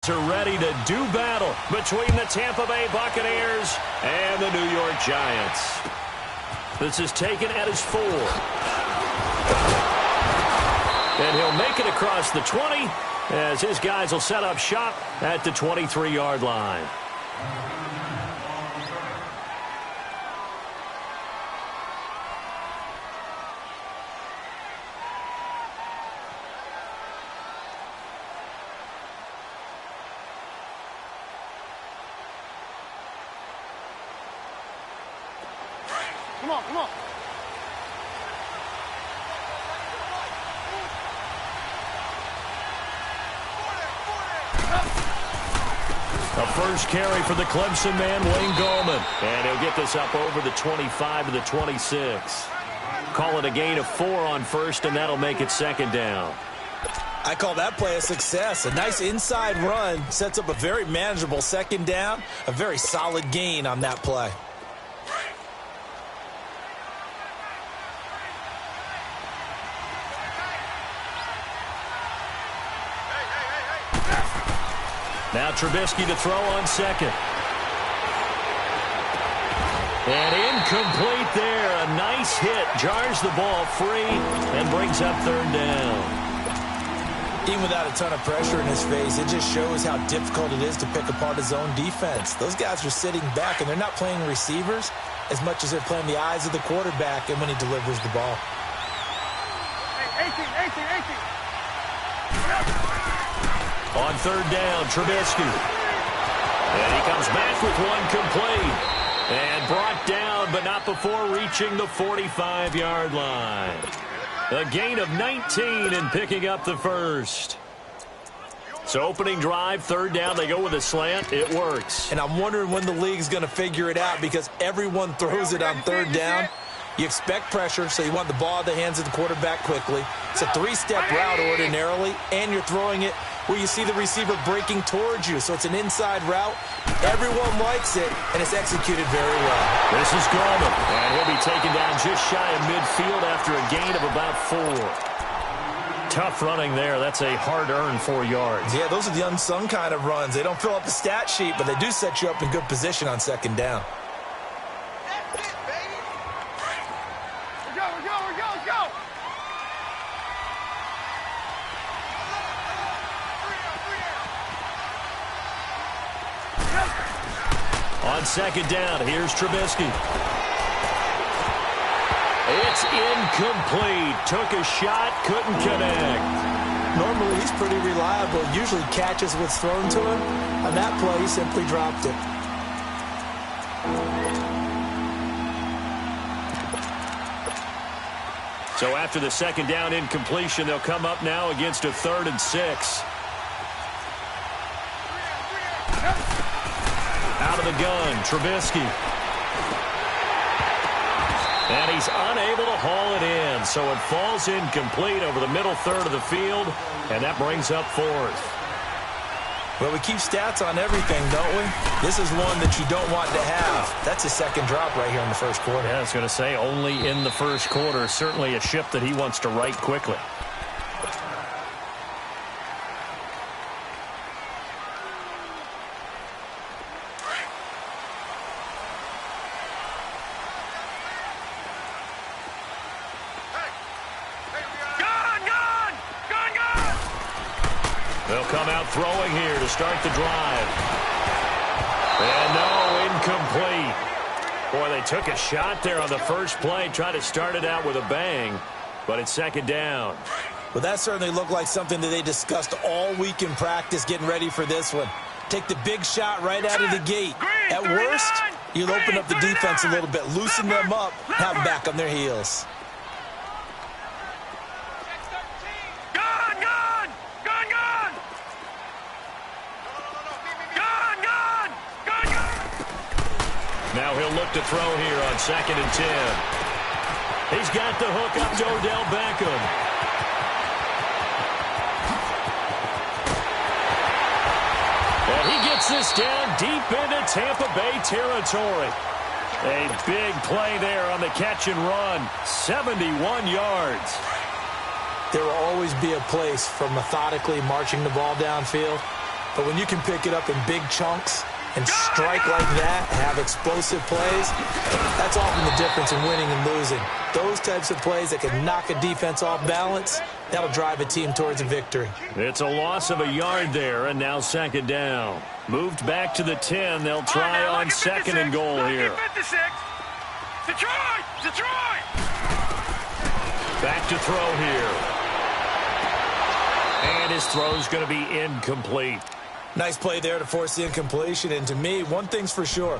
Are ready to do battle between the Tampa Bay Buccaneers and the New York Giants. This is taken at his 4. And he'll make it across the 20 as his guys will set up shop at the 23-yard line. Come on, come on. A first carry for the Clemson man, Wayne Gallman. And he'll get this up over the 25 to the 26. Call it a gain of 4 on first, and that'll make it second down. I call that play a success. A nice inside run sets up a very manageable second down. A very solid gain on that play. Now Trubisky to throw on second. And incomplete there. A nice hit. Jars the ball free and brings up third down. Even without a ton of pressure in his face, it just shows how difficult it is to pick apart his own defense. Those guys are sitting back, and they're not playing receivers as much as they're playing the eyes of the quarterback and when he delivers the ball. Hey, 18. On third down, Trubisky. And he comes back with one complete. And brought down, but not before reaching the 45-yard line. A gain of 19 and picking up the first. So opening drive, third down, they go with a slant. It works. And I'm wondering when the league's going to figure it out because everyone throws it on third down. You expect pressure, so you want the ball in the hands of the quarterback quickly. It's a 3-step route ordinarily, and you're throwing it where you see the receiver breaking towards you. So it's an inside route. Everyone likes it, and it's executed very well. This is Gallman, and he'll be taken down just shy of midfield after a gain of about 4. Tough running there. That's a hard-earned 4 yards. Yeah, those are the unsung kind of runs. They don't fill up the stat sheet, but they do set you up in good position on second down. Let's go. On second down, here's Trubisky. It's incomplete. Took a shot, couldn't connect. Normally, he's pretty reliable. Usually catches what's thrown to him. On that play, he simply dropped it. So after the second down incompletion, they'll come up now against a 3rd and 6. Out of the gun, Trubisky. And he's unable to haul it in, so it falls incomplete over the middle third of the field, and that brings up 4th. Well, we keep stats on everything, don't we? This is one that you don't want to have. That's a second drop right here in the first quarter. Yeah, I was going to say, only in the first quarter. Certainly a ship that he wants to right quickly. They'll come out throwing here to start the drive. And no, incomplete. Boy, they took a shot there on the first play, tried to start it out with a bang, but it's second down. Well, that certainly looked like something that they discussed all week in practice getting ready for this one. Take the big shot right out of the gate. At worst, you'll open up the defense a little bit, loosen them up, have them back on their heels. Now he'll look to throw here on 2nd and 10. He's got the hook up to Odell Beckham. And he gets this down deep into Tampa Bay territory. A big play there on the catch and run. 71 yards. There will always be a place for methodically marching the ball downfield. But when you can pick it up in big chunks and strike like that, have explosive plays, that's often the difference in winning and losing. Those types of plays that can knock a defense off balance, that'll drive a team towards a victory. It's a loss of a yard there, and now second down. Moved back to the 10. They'll try on second and goal here. Detroit! Back to throw here. And his throw's going to be incomplete. Nice play there to force the incompletion. And to me, one thing's for sure.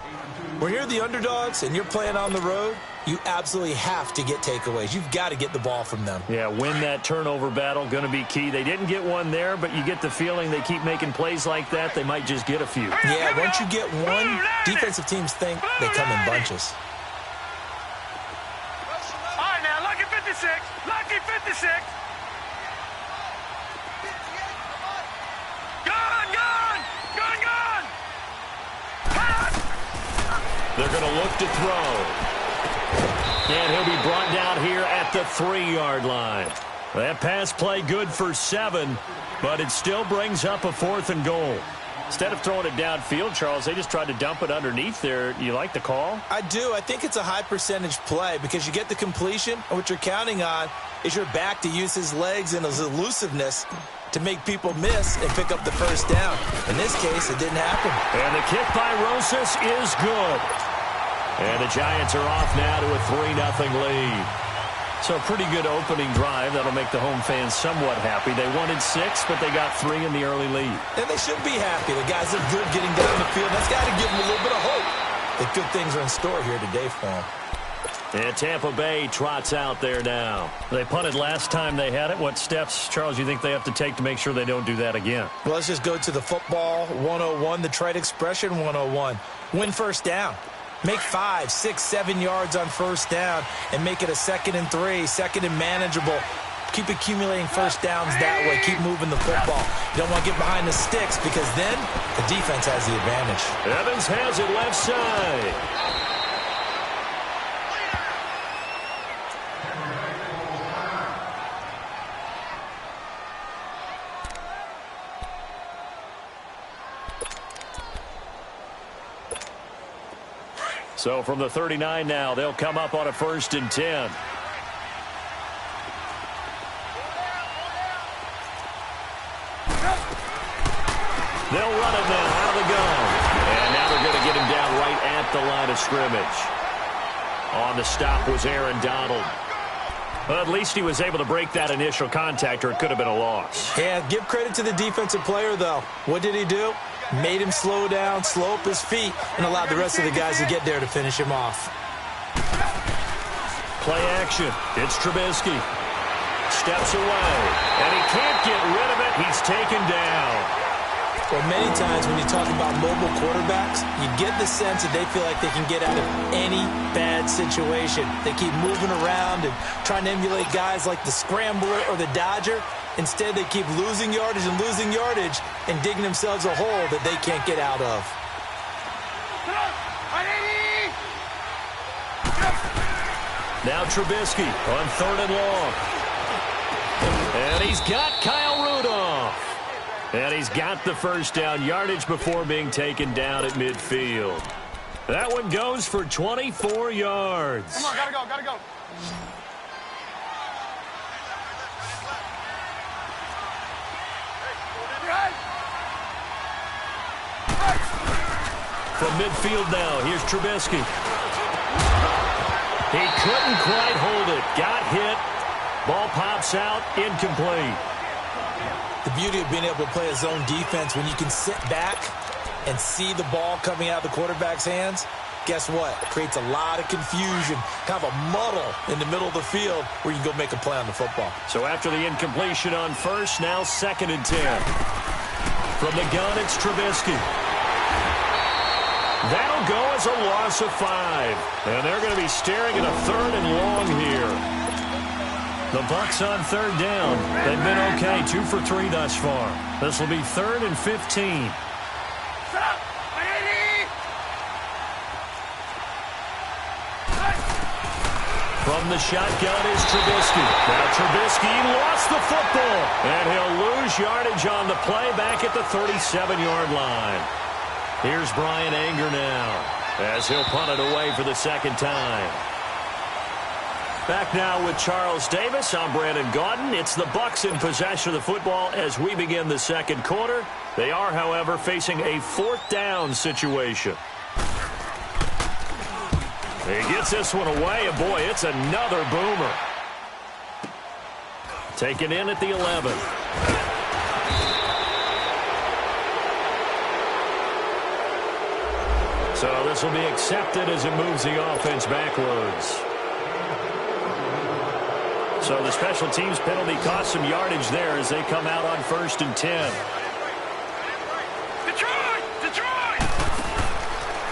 When you're the underdogs and you're playing on the road, you absolutely have to get takeaways. You've got to get the ball from them. Yeah, win that turnover battle, going to be key. They didn't get one there, but you get the feeling they keep making plays like that, they might just get a few. Yeah, once you get one, defensive teams think they come in bunches. All right, now, lucky 56. Lucky 56. They're going to look to throw. And he'll be brought down here at the 3-yard line. That pass play good for 7, but it still brings up a 4th and goal. Instead of throwing it downfield, Charles, they just tried to dump it underneath there. You like the call? I do. I think it's a high percentage play because you get the completion, and what you're counting on is your back to use his legs and his elusiveness to make people miss and pick up the first down. In this case, it didn't happen. And the kick by Rosas is good. And the Giants are off now to a 3-0 lead. So a pretty good opening drive. That'll make the home fans somewhat happy. They wanted 6, but they got 3 in the early lead. And they should be happy. The guys look good getting down the field. That's got to give them a little bit of hope that good things are in store here today for them. And Tampa Bay trots out there now. They punted last time they had it. What steps, Charles, you think they have to take to make sure they don't do that again? Well, let's just go to the football 101, the trite expression 101. Win first down. Make 5, 6, 7 yards on first down and make it a 2nd and 3, 2nd and manageable. Keep accumulating first downs that way. Keep moving the football. You don't want to get behind the sticks because then the defense has the advantage. Evans has it left side. So from the 39 now, they'll come up on a 1st and 10. They'll run it now out of the gun. And now they're going to get him down right at the line of scrimmage. On the stop was Aaron Donald. Well, at least he was able to break that initial contact, or it could have been a loss. Yeah, give credit to the defensive player, though. What did he do? Made him slow down, slow up his feet, and allowed the rest of the guys to get there to finish him off. Play action. It's Trubisky. Steps away. And he can't get rid of it. He's taken down. Well, many times when you talk about mobile quarterbacks, you get the sense that they feel like they can get out of any bad situation. They keep moving around and trying to emulate guys like the Scrambler or the Dodger. Instead, they keep losing yardage and digging themselves a hole that they can't get out of. Now Trubisky on 3rd and long. And he's got Kyle Rudolph. And he's got the first down, yardage before being taken down at midfield. That one goes for 24 yards. Come on, gotta go. From midfield now, here's Trubisky. He couldn't quite hold it. Got hit. Ball pops out, incomplete. The beauty of being able to play a zone defense when you can sit back and see the ball coming out of the quarterback's hands, guess what? It creates a lot of confusion, kind of a muddle in the middle of the field where you can go make a play on the football. So after the incompletion on 1st, now 2nd and 10. From the gun, it's Trubisky. That'll go as a loss of 5. And they're going to be staring at a 3rd and long here. The Bucs on 3rd down. They've been okay, 2 for 3 thus far. This will be 3rd and 15. From the shotgun is Trubisky. Now Trubisky lost the football, and he'll lose yardage on the play back at the 37-yard line. Here's Brian Anger now as he'll punt it away for the second time. Back now with Charles Davis. I'm Brandon Gaudin. It's the Bucs in possession of the football as we begin the second quarter. They are, however, facing a fourth down situation. He gets this one away, and boy, it's another boomer. Taken in at the 11. So this will be accepted as it moves the offense backwards. So the special teams penalty cost some yardage there as they come out on 1st and 10. Detroit!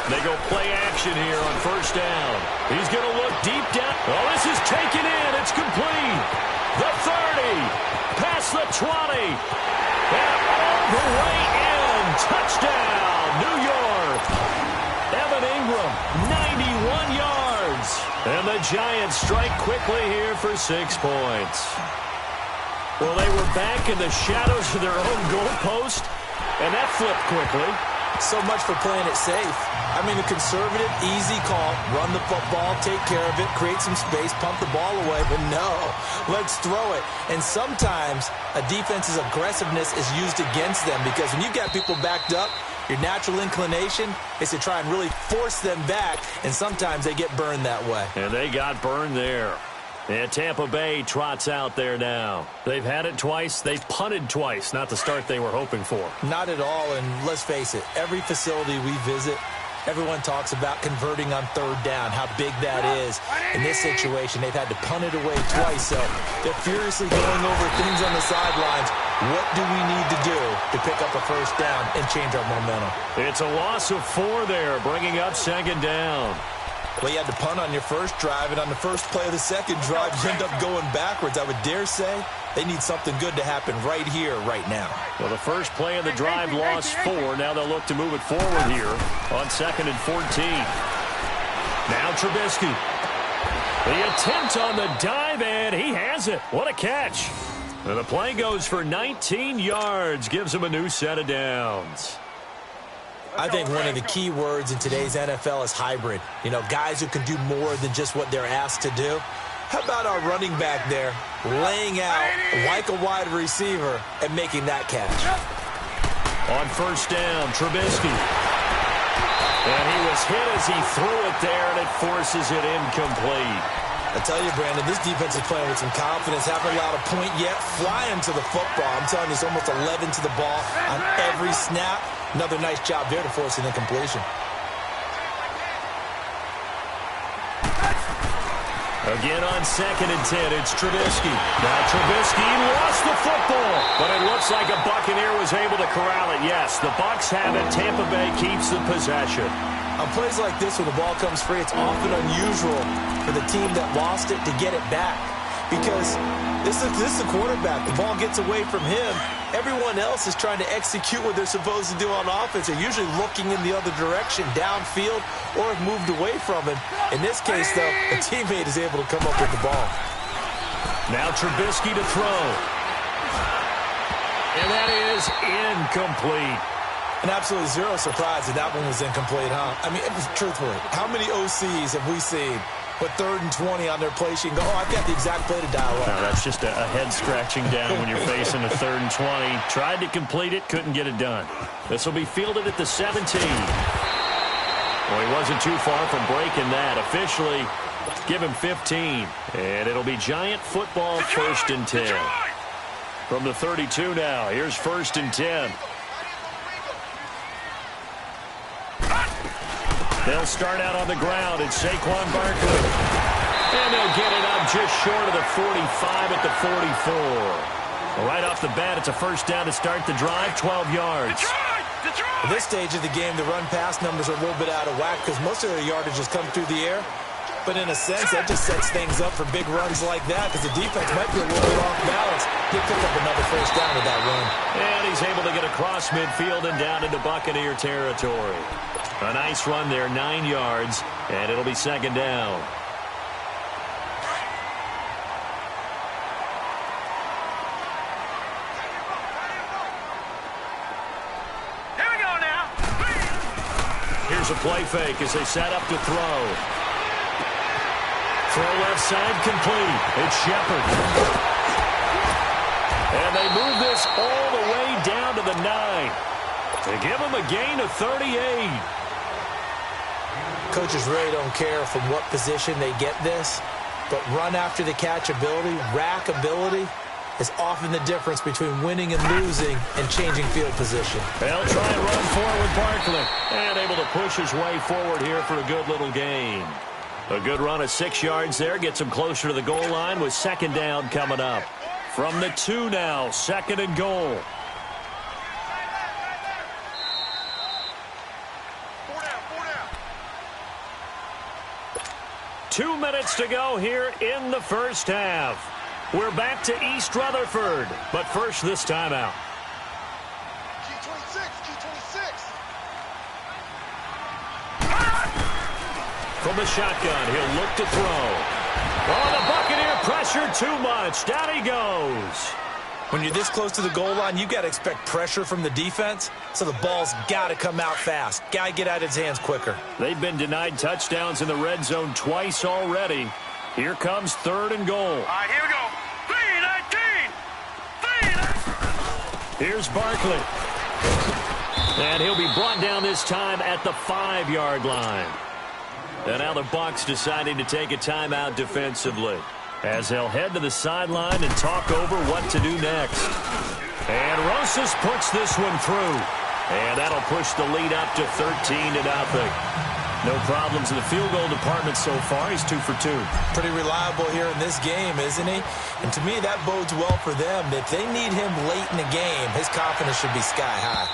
They go play action here on 1st down. He's going to look deep down. Oh, this is taken in. It's complete. The 30. Past the 20. And all the way in. Touchdown, New York. Evan Ingram, 91 yards. And the Giants strike quickly here for 6 points. Well, they were back in the shadows of their own goalpost, and that flipped quickly. So much for playing it safe. I mean, a conservative, easy call. Run the football, take care of it, create some space, pump the ball away. But no, let's throw it. And sometimes a defense's aggressiveness is used against them because when you got people backed up, your natural inclination is to try and really force them back, and sometimes they get burned that way. And they got burned there. And Tampa Bay trots out there now. They've had it twice. They've punted twice. Not the start they were hoping for. Not at all, and let's face it, every facility we visit, everyone talks about converting on 3rd down, how big that is. In this situation, they've had to punt it away twice, so they're furiously going over things on the sidelines. What do we need to do to pick up a 1st down and change our momentum? It's a loss of 4 there, bringing up 2nd down. Well, you had to punt on your first drive, and on the first play of the second drive, you end up going backwards. I would dare say they need something good to happen right here, right now. Well, the first play of the drive lost 4. Now they'll look to move it forward here on 2nd and 14. Now Trubisky. The attempt on the dive, and he has it. What a catch. And the play goes for 19 yards, gives him a new set of downs. I think one of the key words in today's NFL is hybrid. You know, guys who can do more than just what they're asked to do. How about our running back there laying out like a wide receiver and making that catch? On 1st down, Trubisky. And he was hit as he threw it there, and it forces it incomplete. I tell you, Brandon, this defense is playing with some confidence. Haven't allowed a point yet. Flying to the football. I'm telling you, it's almost 11 to the ball on every snap. Another nice job there to force an incompletion. Again on 2nd and 10, it's Trubisky. Now Trubisky lost the football, but it looks like a Buccaneer was able to corral it. Yes, the Bucs have it. Tampa Bay keeps the possession. On plays like this, when the ball comes free, it's often unusual for the team that lost it to get it back. Because this is the quarterback. The ball gets away from him. Everyone else is trying to execute what they're supposed to do on offense. They're usually looking in the other direction, downfield, or have moved away from him. In this case, though, a teammate is able to come up with the ball. Now Trubisky to throw. And that is incomplete. And absolutely zero surprise that that one was incomplete, huh? I mean, truthfully, how many OCs have we seen with 3rd and 20 on their play sheet and go, oh, I've got the exact play to dial up? No, that's just a head-scratching down when you're facing a 3rd and 20. Tried to complete it, couldn't get it done. This will be fielded at the 17. Well, he wasn't too far from breaking that. Officially, give him 15. And it'll be Giant football, 1st and 10. From the 32 now, here's 1st and 10. They'll start out on the ground. It's Saquon Barkley. And they'll get it up just short of the 45 at the 44. Right off the bat, it's a 1st down to start the drive, 12 yards. At this stage of the game, the run-pass numbers are a little bit out of whack because most of their yardage has come through the air. But in a sense, that just sets things up for big runs like that because the defense might be a little bit off balance. He'll pick up another 1st down with that run. And he's able to get across midfield and down into Buccaneer territory. A nice run there, 9 yards, and it'll be 2nd down. Here's a play fake as they set up to throw. Throw left side complete. It's Shepard. And they move this all the way down to the 9. They give them a gain of 38. Coaches really don't care from what position they get this, but run after the catch ability, rack ability, is often the difference between winning and losing and changing field position. They'll try and run forward Barkley. And able to push his way forward here for a good little gain. A good run of 6 yards there. Gets him closer to the goal line with second down coming up. From the 2 now, second and goal. 2 minutes to go here in the first half. We're back to East Rutherford, but first this timeout. From the shotgun, he'll look to throw. Oh, the Buccaneer pressure too much. Down he goes. When you're this close to the goal line, you've got to expect pressure from the defense, so the ball's got to come out fast. Got to get out of his hands quicker. They've been denied touchdowns in the red zone twice already. Here comes third and goal. All right, here we go. 3-19. Here's Barkley. And he'll be brought down this time at the 5-yard line. And now the Bucs deciding to take a timeout defensively, as they'll head to the sideline and talk over what to do next. And Rosas puts this one through. And that'll push the lead up to 13-0. No problems in the field goal department so far. He's 2 for 2. Pretty reliable here in this game, isn't he? And to me, that bodes well for them. If they need him late in the game, his confidence should be sky high.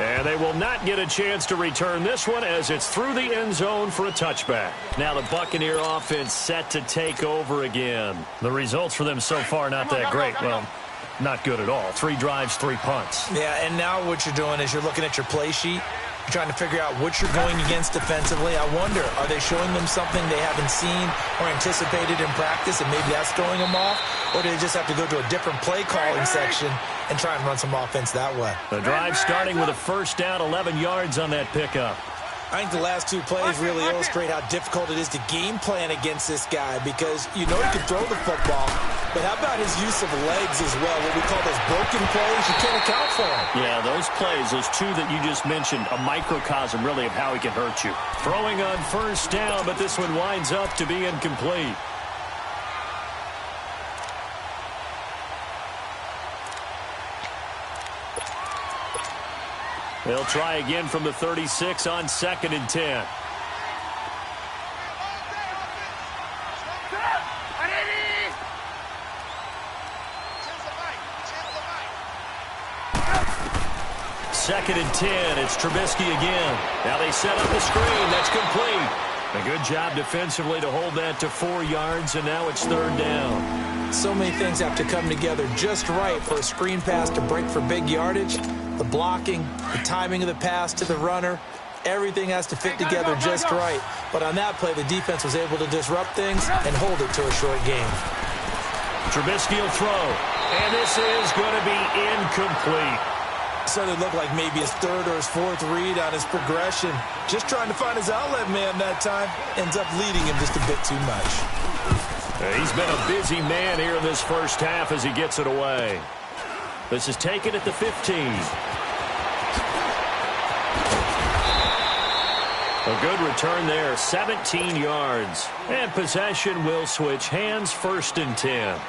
And they will not get a chance to return this one as it's through the end zone for a touchback. Now the Buccaneer offense set to take over again. The results for them so far not that great. Well, not good at all. 3 drives, 3 punts. Yeah, and now what you're doing is you're looking at your play sheet. You're trying to figure out what you're going against defensively. I wonder, are they showing them something they haven't seen or anticipated in practice, and maybe that's throwing them off? Or do they just have to go to a different play calling section and try and run some offense that way? The drive starting with a first down, 11 yards on that pickup. I think the last 2 plays really illustrate how difficult it is to game plan against this guy, because you know he can throw the football, but how about his use of legs as well? What we call those broken plays, you can't account for them. Yeah, those plays, those 2 that you just mentioned, a microcosm really of how he can hurt you. Throwing on first down, but this one winds up to be incomplete. They'll try again from the 36 on second and 10. Second and 10. It's Trubisky again. Now they set up the screen. That's complete. A good job defensively to hold that to 4 yards, and now it's third down. So many things have to come together just right for a screen pass to break for big yardage. The blocking, the timing of the pass to the runner, everything has to fit together just right. But on that play, the defense was able to disrupt things and hold it to a short game. Trubisky will throw, and this is going to be incomplete. So it looked like maybe his 3rd or his 4th read on his progression. Just trying to find his outlet man that time. Ends up leading him just a bit too much. He's been a busy man here in this first half as he gets it away. This is taken at the 15. A good return there, 17 yards. And possession will switch hands, first and 10.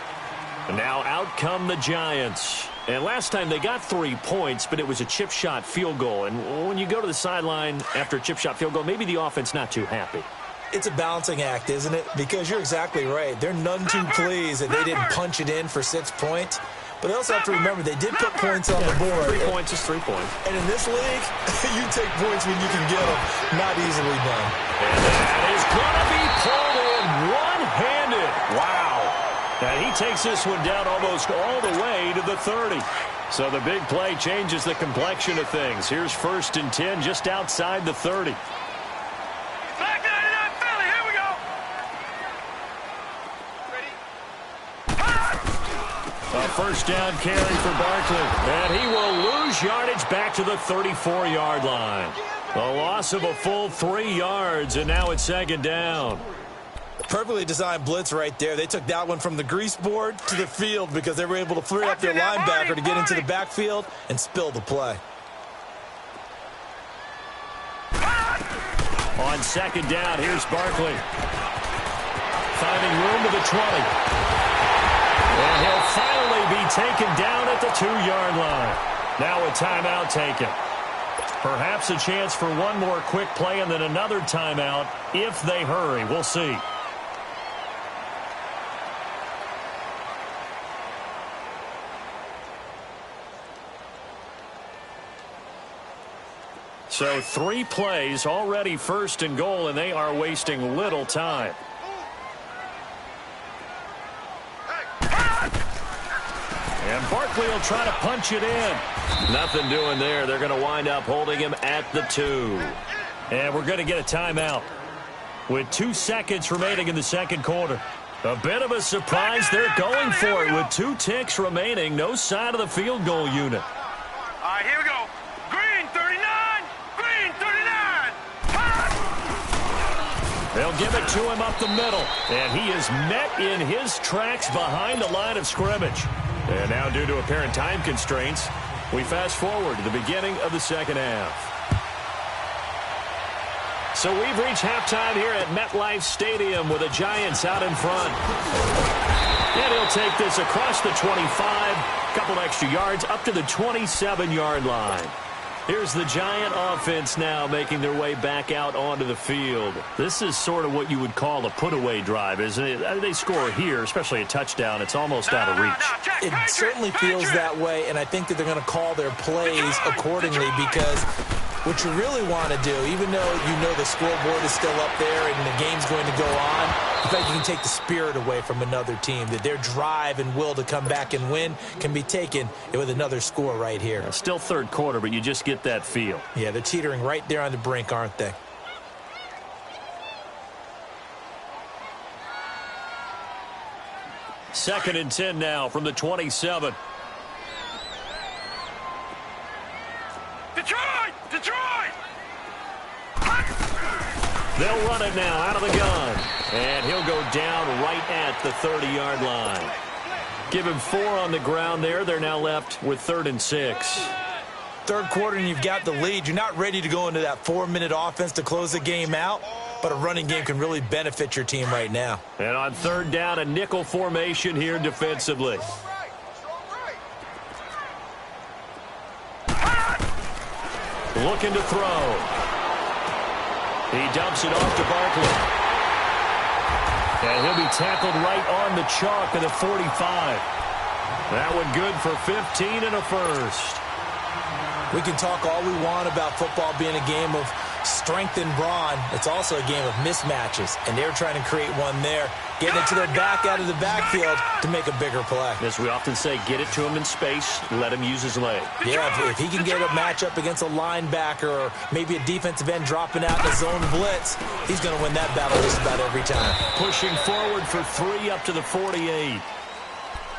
And now out come the Giants. And last time they got 3 points, but it was a chip shot field goal. And when you go to the sideline after a chip shot field goal, maybe the offense not too happy. It's a balancing act, isn't it? Because you're exactly right. They're none too pleased that they didn't punch it in for 6 points. But they also have to remember they did put points on the board. 3 points is 3 points. And in this league, you take points when you can get them. Not easily done. And that is going to be pulled in one-handed. Wow. And he takes this one down almost all the way to the 30. So the big play changes the complexion of things. Here's first and 10 just outside the 30. A first down carry for Barkley. And he will lose yardage back to the 34-yard line. A loss of a full 3 yards, and now it's second down. Perfectly designed blitz right there. They took that one from the grease board to the field because they were able to free up their linebacker to get into the backfield and spill the play. On second down, here's Barkley. Finding room to the 20. And he'll finally be taken down at the 2-yard line. Now a timeout taken. Perhaps a chance for one more quick play and then another timeout if they hurry. We'll see. So 3 plays, already first and goal, and they are wasting little time. And Barkley will try to punch it in. Nothing doing there. They're going to wind up holding him at the 2. And we're going to get a timeout with 2 seconds remaining in the second quarter. A bit of a surprise. They're going for it with 2 ticks remaining. No sign of the field goal unit. All right, here we go. Green 39. Green 39. They'll give it to him up the middle. And he is met in his tracks behind the line of scrimmage. And now, due to apparent time constraints, we fast forward to the beginning of the second half. So we've reached halftime here at MetLife Stadium with the Giants out in front. And he'll take this across the 25, a couple extra yards, up to the 27-yard line. Here's the Giant offense now making their way back out onto the field. This is sort of what you would call a put-away drive, isn't it? They score here, especially a touchdown. It's almost out of reach. It certainly feels that way, and I think that they're going to call their plays accordingly because what you really want to do, even though you know the scoreboard is still up there and the game's going to go on, in fact, you can take the spirit away from another team, that their drive and will to come back and win can be taken with another score right here. Still third quarter, but you just get that feel. Yeah, they're teetering right there on the brink, aren't they? Second and 10 now from the 27. Detroit! Detroit! They'll run it now out of the gun. And he'll go down right at the 30-yard line. Give him 4 on the ground there. They're now left with 3rd and 6. Third quarter and you've got the lead. You're not ready to go into that 4-minute offense to close the game out, but a running game can really benefit your team right now. And on 3rd down, a nickel formation here defensively. Looking to throw. He dumps it off to Barkley. And he'll be tackled right on the chalk of the 45. That one good for 15 and a first. We can talk all we want about football being a game of strength and brawn. It's also a game of mismatches, and they're trying to create one there, getting it to their back out of the backfield to make a bigger play. As we often say, get it to him in space, let him use his leg. Yeah, if he can get a matchup against a linebacker or maybe a defensive end dropping out in a zone blitz, he's going to win that battle just about every time. Pushing forward for 3 up to the 48.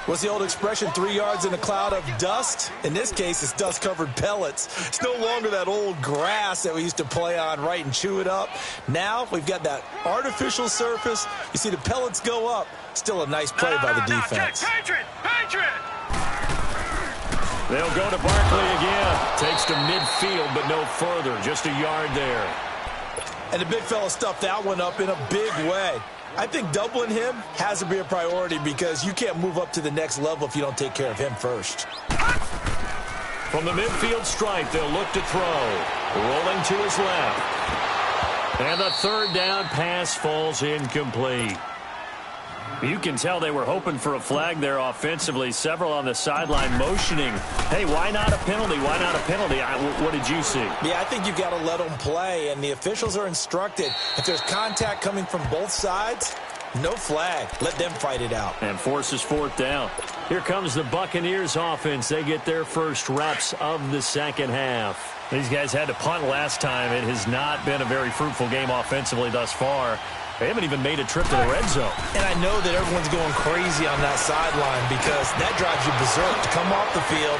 What's the old expression, 3 yards in a cloud of dust? In this case, it's dust-covered pellets. It's no longer that old grass that we used to play on, right, and chew it up. Now we've got that artificial surface. You see the pellets go up. Still a nice play by the defense. Patriot! Patriot! They'll go to Barkley again. Takes to midfield, but no further. Just a yard there. And the big fella stuffed that one up in a big way. I think doubling him has to be a priority because you can't move up to the next level if you don't take care of him first. From the midfield stripe, they'll look to throw. Rolling to his left. And the 3rd down pass falls incomplete. You can tell they were hoping for a flag there offensively. Several on the sideline motioning. Hey, why not a penalty? Why not a penalty? What did you see? Yeah, I think you've got to let them play, and the officials are instructed. If there's contact coming from both sides, no flag. Let them fight it out. And forces 4th down. Here comes the Buccaneers offense. They get their first reps of the second half. These guys had to punt last time. It has not been a very fruitful game offensively thus far. They haven't even made a trip to the red zone. And I know that everyone's going crazy on that sideline because that drives you berserk to come off the field,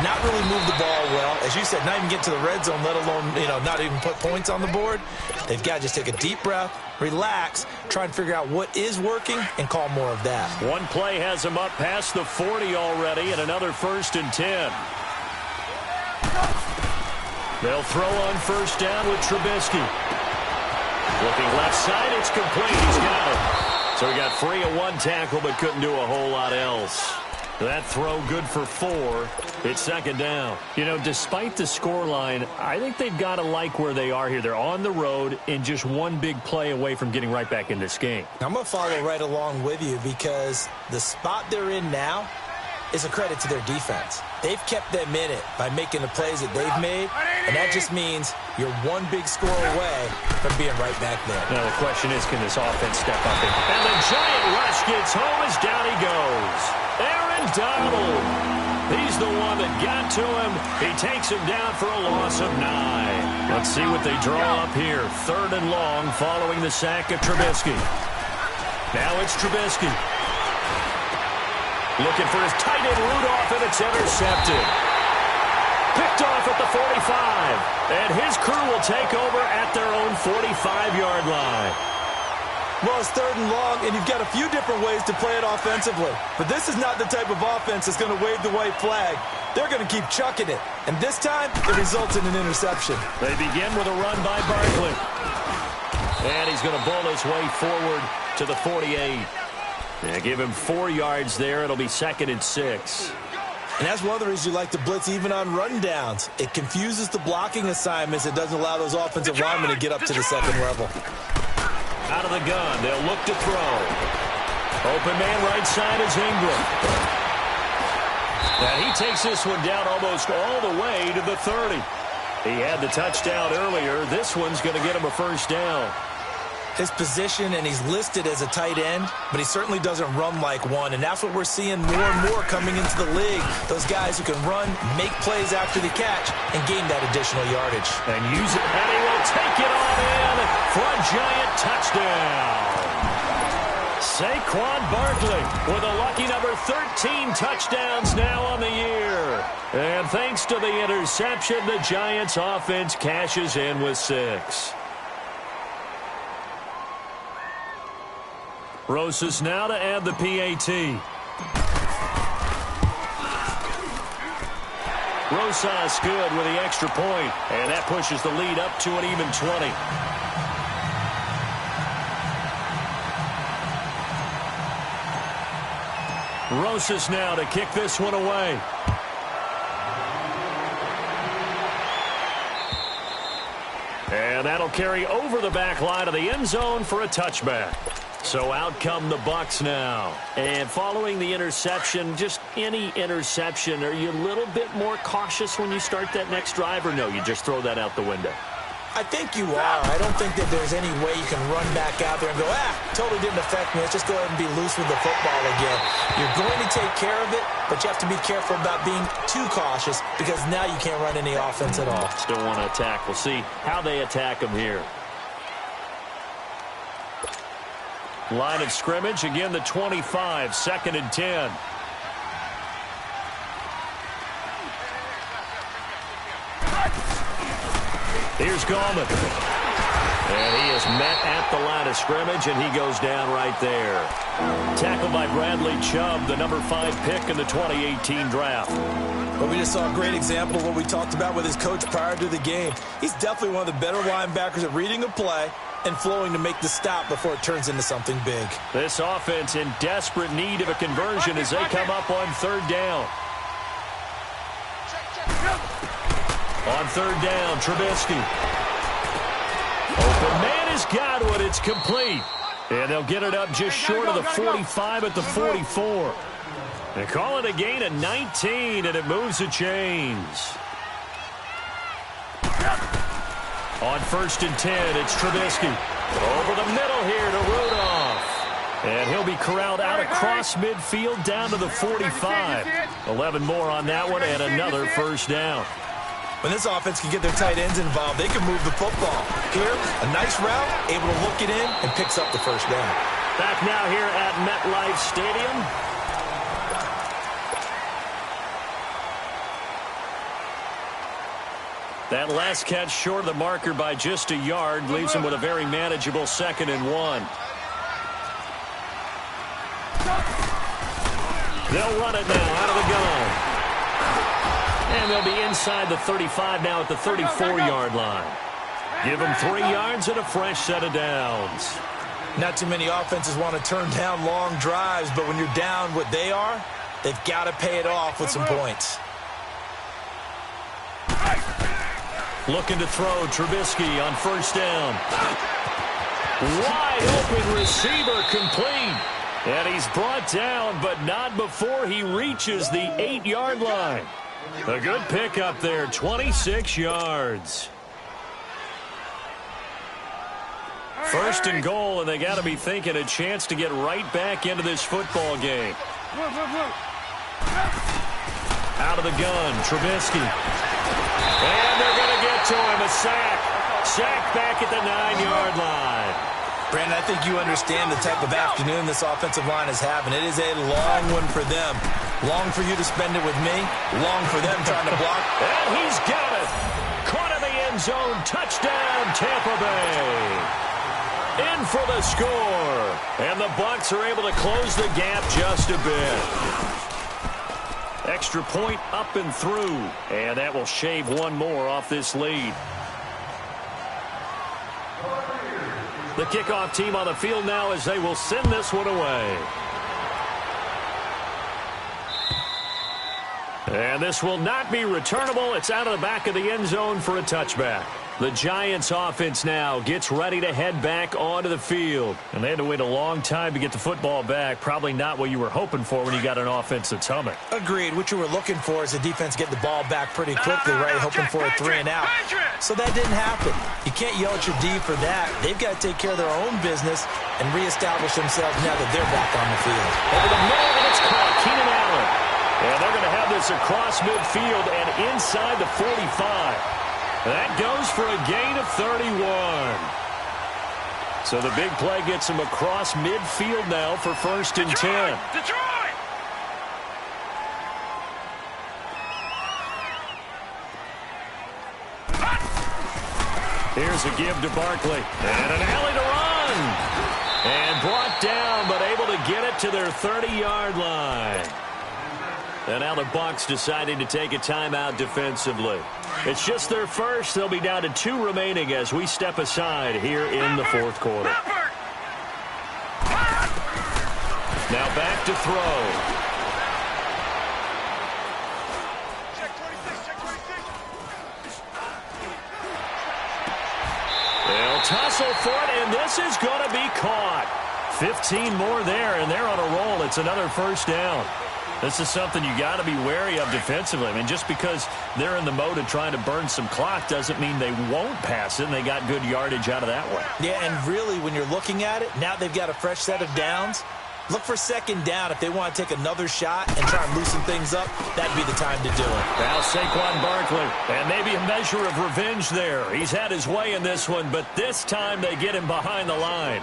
not really move the ball well. As you said, not even get to the red zone, let alone, not even put points on the board. They've got to just take a deep breath, relax, try and figure out what is working, and call more of that. One play has them up past the 40 already, and another 1st and 10. They'll throw on 1st down with Trubisky. Looking left side, it's complete. He's got it. So he got free of 1 tackle, but couldn't do a whole lot else. That throw good for 4. It's 2nd down. Despite the scoreline, I think they've got to like where they are here. They're on the road and just one big play away from getting right back in this game. I'm going to follow right along with you because the spot they're in now is a credit to their defense. They've kept them in it by making the plays that they've made, and that just means you're one big score away from being right back there. Now the question is, can this offense step up? And the giant rush gets home as down he goes. Aaron Donald. He's the one that got to him. He takes him down for a loss of 9. Let's see what they draw up here. 3rd and long following the sack of Trubisky. Now it's Trubisky. Looking for his tight end Rudolph, and it's intercepted. Picked off at the 45. And his crew will take over at their own 45-yard line. Well, it's 3rd and long, and you've got a few different ways to play it offensively. But this is not the type of offense that's going to wave the white flag. They're going to keep chucking it. And this time, it results in an interception. They begin with a run by Barkley. And he's going to bull his way forward to the 48. Yeah, give him 4 yards there. It'll be 2nd and 6. And that's one of the reasons you like to blitz even on rundowns. It confuses the blocking assignments. It doesn't allow those offensive linemen to get up to the 2nd level. Out of the gun. They'll look to throw. Open man right side is Ingram. And he takes this one down almost all the way to the 30. He had the touchdown earlier. This one's going to get him a 1st down. His position, and he's listed as a tight end, but he certainly doesn't run like one, and that's what we're seeing more and more coming into the league. Those guys who can run, make plays after the catch, and gain that additional yardage. And use it, and he will take it on in for a giant touchdown. Saquon Barkley with a lucky number 13 touchdowns now on the year. And thanks to the interception, the Giants offense cashes in with 6. Rosas now to add the PAT. Rosas good with the extra point, and that pushes the lead up to an even 20. Rosas now to kick this one away. And that'll carry over the back line of the end zone for a touchback. So out come the Bucs now. And following the interception, just any interception, are you a little bit more cautious when you start that next drive, or no, you just throw that out the window? I think you are. I don't think that there's any way you can run back out there and go, totally didn't affect me. Let's just go ahead and be loose with the football again. You're going to take care of it, but you have to be careful about being too cautious because now you can't run any offense at all. Still want to attack. We'll see how they attack them here. Line of scrimmage, again the 25, 2nd and 10. Here's Gallman. And he is met at the line of scrimmage, and he goes down right there. Tackled by Bradley Chubb, the number 5 pick in the 2018 draft. But we just saw a great example of what we talked about with his coach prior to the game. He's definitely one of the better linebackers at reading a play and flowing to make the stop before it turns into something big. This offense in desperate need of a conversion as they come up on 3rd down. On 3rd down, Trubisky. Open man has got one. It's complete. And they'll get it up just short of the 45 at the 44. They call it a gain of 19, and it moves the chains. On 1st and 10, it's Trubisky. Over the middle here to Rudolph. And he'll be corralled out across midfield down to the 45. 11 more on that one and another 1st down. When this offense can get their tight ends involved, they can move the football. Here, a nice route, able to look it in, and picks up the first down. Back now here at MetLife Stadium. That last catch short of the marker by just a yard leaves him with a very manageable 2nd and 1. They'll run it now out of the gun. And they'll be inside the 35 now at the 34-yard line. Give them 3 yards and a fresh set of downs. Not too many offenses want to turn down long drives, but when you're down what they are, they've got to pay it off with some points. Looking to throw Trubisky on 1st down. Wide open receiver complete. And he's brought down, but not before he reaches the 8-yard line. A good pickup there, 26 yards. 1st and goal, and they got to be thinking a chance to get right back into this football game. Out of the gun, Trubisky. And they're going to get to him, a sack. Sack back at the 9-yard line. Brandon, I think you understand the type of afternoon this offensive line is having. It is a long one for them. Long for you to spend it with me. Long for them trying to block. And he's got it. Caught in the end zone. Touchdown, Tampa Bay. In for the score. And the Bucs are able to close the gap just a bit. Extra point up and through. And that will shave one more off this lead. The kickoff team on the field now as they will send this one away. And this will not be returnable. It's out of the back of the end zone for a touchback. The Giants offense now gets ready to head back onto the field. And they had to wait a long time to get the football back. Probably not what you were hoping for when you got an offense that's humming. Agreed. What you were looking for is the defense get the ball back pretty quickly, right? Hoping for a 3 and out. So that didn't happen. You can't yell at your D for that. They've got to take care of their own business and reestablish themselves now that they're back on the field. Over the middle, and it's caught. Keenan Allen. And they're going to have this across midfield and inside the 45. That goes for a gain of 31. So the big play gets him across midfield now for 1st and 10. Detroit! Here's a give to Barkley. And an alley to run. And brought down, but able to get it to their 30-yard line. And now the Bucs deciding to take a timeout defensively. It's just their first. They'll be down to 2 remaining as we step aside here in the 4th quarter. Now back to throw. They'll tussle for it, and this is going to be caught. 15 more there, and they're on a roll. It's another 1st down. This is something you got to be wary of defensively. I mean, just because they're in the mode of trying to burn some clock doesn't mean they won't pass it, and they got good yardage out of that one. Yeah, and really, when you're looking at it, now they've got a fresh set of downs. Look for 2nd down. If they want to take another shot and try and loosen things up, that'd be the time to do it. Now Saquon Barkley, and maybe a measure of revenge there. He's had his way in this one, but this time they get him behind the line.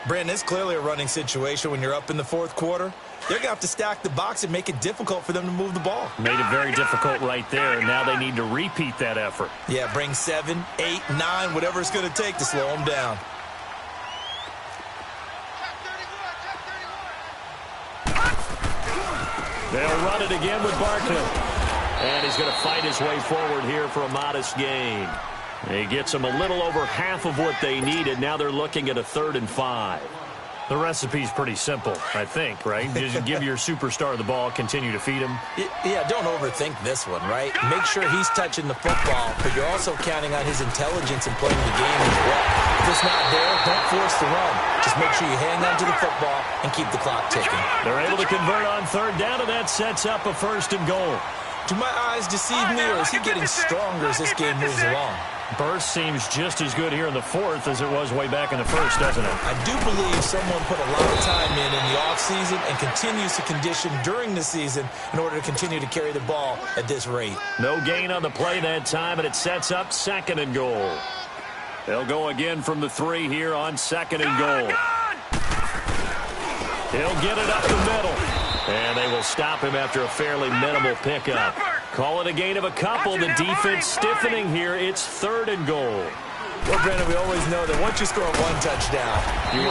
Brandon, it's clearly a running situation when you're up in the 4th quarter. They're going to have to stack the box and make it difficult for them to move the ball. Made it very difficult right there, and now they need to repeat that effort. Yeah, bring 7, 8, 9, whatever it's going to take to slow them down. They'll run it again with Barkley. And he's going to fight his way forward here for a modest gain. He gets them a little over half of what they needed. Now they're looking at a 3rd and 5. The recipe's pretty simple, I think, right? Just give your superstar the ball, continue to feed him. Yeah, don't overthink this one, right? Make sure he's touching the football, but you're also counting on his intelligence in playing the game as well. If it's not there, don't force the run. Just make sure you hang on to the football and keep the clock ticking. They're able to convert on 3rd down, and that sets up a 1st and goal. Do my eyes deceive me, or is he getting stronger as this game moves along? Burst seems just as good here in the fourth as it was way back in the first, doesn't it? I do believe someone put a lot of time in the offseason and continues to condition during the season in order to continue to carry the ball at this rate. No gain on the play that time, and it sets up 2nd and goal. They'll go again from the 3 here on 2nd and goal. He'll get it up the middle. And they will stop him after a fairly minimal pickup. Call it a gain of a couple. The defense stiffening here. It's 3rd and goal. Well, Brandon, we always know that once you score 1 touchdown, you're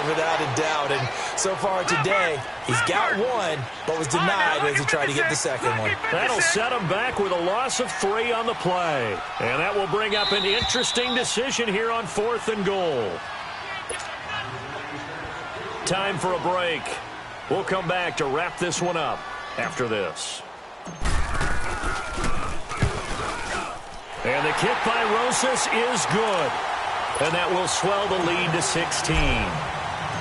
without a doubt. And so far today, he's got 1, but was denied as he tried to get the 2nd one. That'll set him back with a loss of 3 on the play. And that will bring up an interesting decision here on 4th and goal. Time for a break. We'll come back to wrap this one up after this. And the kick by Rosas is good. And that will swell the lead to 16.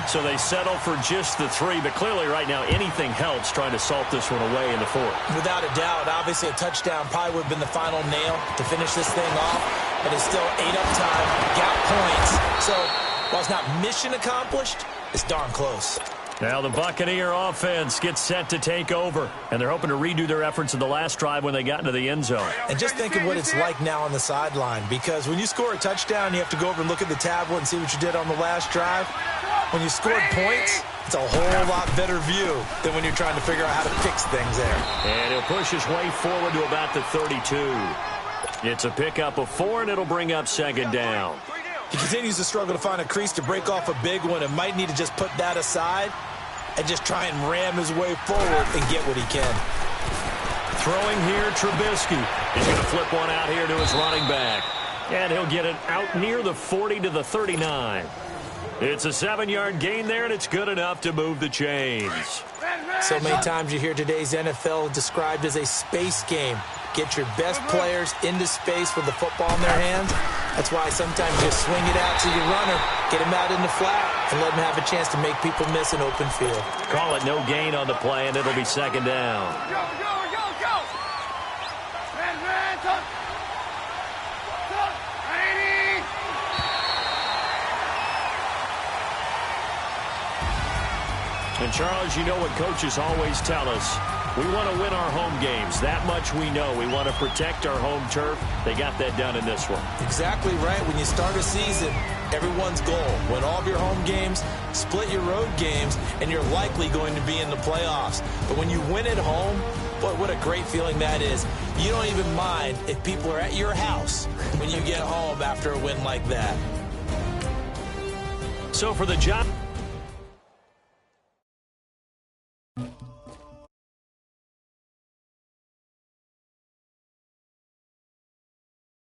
So they settle for just the 3, but clearly right now anything helps trying to salt this one away in the 4th. Without a doubt, obviously a touchdown probably would have been the final nail to finish this thing off, but it's still 8 up time, got points. So while it's not mission accomplished, it's darn close. Now the Buccaneer offense gets set to take over, and they're hoping to redo their efforts in the last drive when they got into the end zone. And just think of what it's like now on the sideline, because when you score a touchdown, you have to go over and look at the tablet and see what you did on the last drive. When you scored points, it's a whole lot better view than when you're trying to figure out how to fix things there. And he'll push his way forward to about the 32. It's a pickup of 4, and it'll bring up 2nd down. He continues to struggle to find a crease to break off a big one and might need to just put that aside and just try and ram his way forward and get what he can. Throwing here, Trubisky. He's going to flip one out here to his running back. And he'll get it out near the 40 to the 39. It's a 7-yard gain there, and it's good enough to move the chains. So many times you hear today's NFL described as a space game. Get your best players into space with the football in their hands. That's why sometimes you just swing it out to your runner, get him out in the flat, and let him have a chance to make people miss an open field. Call it no gain on the play, and it'll be 2nd down. Go! Man, touch! And, Charles, you know what coaches always tell us. We want to win our home games. That much we know. We want to protect our home turf. They got that done in this one. Exactly right. When you start a season, everyone's goal: win all of your home games, split your road games, and you're likely going to be in the playoffs. But when you win at home, boy, what a great feeling that is. You don't even mind if people are at your house when you get home after a win like that. So for the job...